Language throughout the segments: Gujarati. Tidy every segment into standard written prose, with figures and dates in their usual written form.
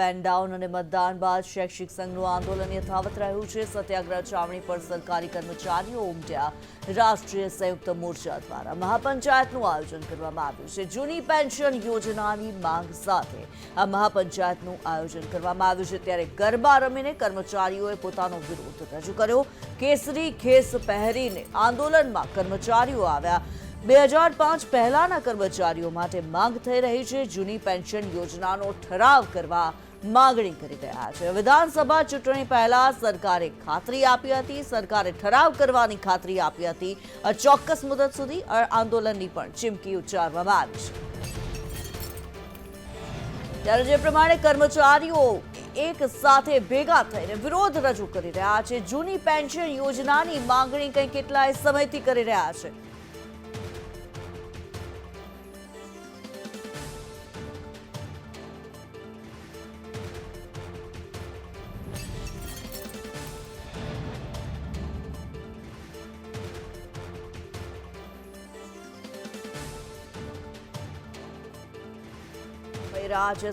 પેન ડાઉન અને મતદાન બાદ શૈક્ષિક સંઘનું આંદોલન યથાવત રહ્યું છે। સત્યાગ્રહ છાવણી પર સરકારી કર્મચારીઓ ઉમટ્યા। રાષ્ટ્રીય સંયુક્ત મોરચા દ્વારા મહાપંચાયતનું આયોજન કરવામાં આવ્યું છે। જૂની પેન્શન યોજનાની માંગ સાથે આ મહાપંચાયતનું આયોજન કરવામાં આવ્યું છે। ત્યારે ગરબા રમીને કર્મચારીઓએ પોતાનો વિરોધ રજૂ કર્યો। કેસરી ખેસ પહેરીને આંદોલનમાં કર્મચારીઓ આવ્યા। 2005 પહેલાના કર્મચારીઓ માટે માંગ થઈ રહી છે। જૂની પેન્શન યોજનાનો ઠરાવ કરવા માગણી કરી રહ્યા છે। વિધાનસભા ચૂંટણી પહેલા સરકારે ખાતરી આપી હતી, સરકારે ઠરાવ કરવાની ખાતરી આપી હતી। અચોક્કસ મુદત સુધી આંદોલનની પણ ચીમકી ઉચ્ચારવામાં આવી છે। ત્યારે જે પ્રમાણે કર્મચારીઓ એક સાથે ભેગા થઈને વિરોધ રજૂ કરી રહ્યા છે। જૂની પેન્શન યોજનાની માંગણી કંઈ કેટલાય સમયથી કરી રહ્યા છે।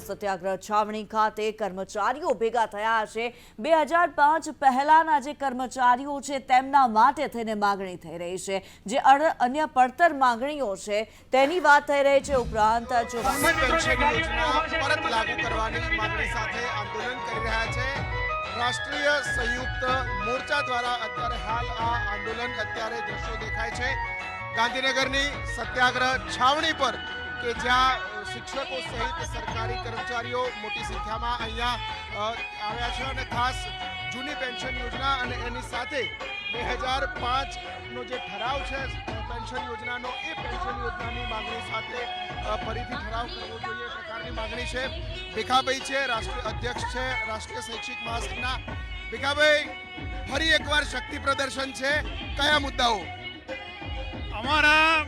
સત્યાગ્રહ છાવણી ખાતે કર્મચારીઓ ભેગા થયા છે। 2005 પહેલાના જે કર્મચારીઓ છે તેમના માટે થઈને માંગણી થઈ રહી છે। જે અન્ય પડતર માંગણીઓ છે તેની વાત થઈ રહી છે। ઉપરાંત પરત લાગુ કરવાની માંગણી સાથે આંદોલન કરી રહ્યા છે। રાષ્ટ્રીય સંયુક્ત મોરચા દ્વારા અત્યારે હાલ આ આંદોલન અત્યારે દ્રશ્યો દેખાય છે ગાંધીનગરની સત્યાગ્રહ છાવણી પર કે જ્યાં શિક્ષકો સહિત સરકારી કર્મચારીઓ મોટી સંખ્યામાં અહીંયા આવ્યા છે અને ખાસ જૂની પેન્શન યોજના અને એની સાથે 2005નો જે ઠરાવ છે પેન્શન યોજનાનો એ પેન્શન યોજનાની માંગણી સાથે ફરીથી ઠરાવ કરવો જોઈએ એ પ્રકારની માંગણી છે। ભીખાભાઈ છે, રાષ્ટ્રીય અધ્યક્ષ છે રાષ્ટ્રીય શૈક્ષિક મહાસંઘના। ભીખાભાઈ, ફરી એકવાર શક્તિ પ્રદર્શન છે, કયા મુદ્દાઓ? અમારા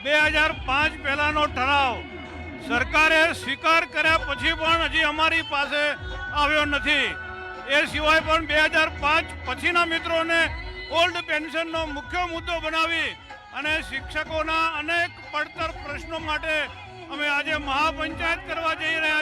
2005 પહેલાનો ઠરાવ સરકારે સ્વીકાર કર્યા પછી પણ હજી અમારી પાસે આવ્યો નથી। એ સિવાય પણ 2005 પછીના મિત્રોને ઓલ્ડ પેન્શનનો મુખ્ય મુદ્દો બનાવી અને શિક્ષકોના અનેક પડતર પ્રશ્નો માટે અમે આજે મહાપંચાયત કરવા જઈ રહ્યા